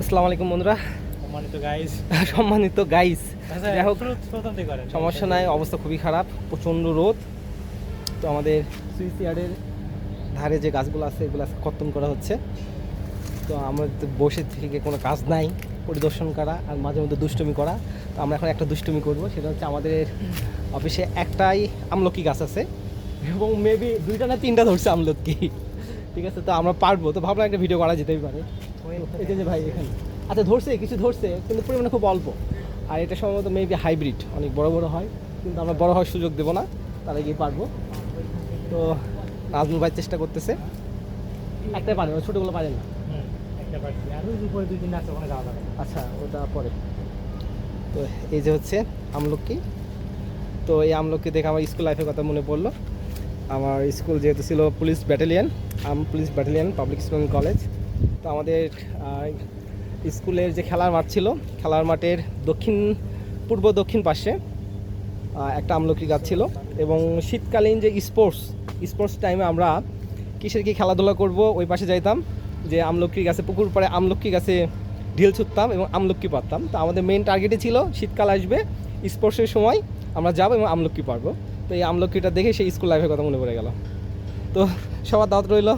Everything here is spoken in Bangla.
আসসালামু আলাইকুম বন্ধুরা। সম্মানিত গাইস, যাই হোক সমস্যা নাই, অবস্থা খুবই খারাপ, প্রচণ্ড রোদ। তো আমাদের সুইস ইয়ার্ডের ধারে যে গাছগুলো আছে এগুলো কর্তন করা হচ্ছে। তো আমরা তো বসে থেকে কোনো কাজ নাই, পরিদর্শন করা আর মাঝে মধ্যে দুষ্টুমি করা। তো আমরা এখন একটা দুষ্টুমি করব, সেটা হচ্ছে আমাদের অফিসে একটাই আমলকি গাছ আছে এবং মেবি 2টা না 3টা ধরছে আমলকি। ঠিক আছে, তো আমরা পারবো, তো ভাবলাম একটা ভিডিও করা যেতেই পারে। এই যে ভাই এখানে আচ্ছা ধরছে, কিছু ধরছে কিন্তু পরিমাণে খুব অল্প। আর এটা সম্ভবত মেবি হাইব্রিড, অনেক বড় বড় হয়, কিন্তু আমরা বড় হওয়ার সুযোগ দেবো না, তারা গিয়ে পারবো। তো নাজমুল ভাই চেষ্টা করতেছে, একটাই পারেন, ছোটোগুলো পারেন না। আচ্ছা ওটা পরে। তো এই যে হচ্ছে আমলকি। তো এই আমলকি দেখে আমার স্কুল লাইফের কথা মনে পড়লো। আমার স্কুল যেহেতু ছিল police battalion public school and college. তো আমাদের স্কুলের যে খেলার মাঠ ছিল, খেলার মাঠের পূর্ব দক্ষিণ পাশে একটা আমলকি গাছ ছিল। এবং শীতকালীন যে স্পোর্টস টাইমে আমরা কিসের কি খেলাধুলা করব, ওই পাশে যাইতাম, যে আমলকি গাছে, পুকুর পাড়ে আমলকি গাছে ঢিল ছুটতাম এবং আমলকি পারতাম। তো আমাদের মেইন টার্গেটই ছিল শীতকাল আসবে, স্পোর্টসের সময় আমরা যাবো এবং আমলকি পারবো। তো এই আমলকিটা দেখে সেই স্কুল লাইফের কথা মনে পড়ে গেল। তো সবার দাওয়াত রইল।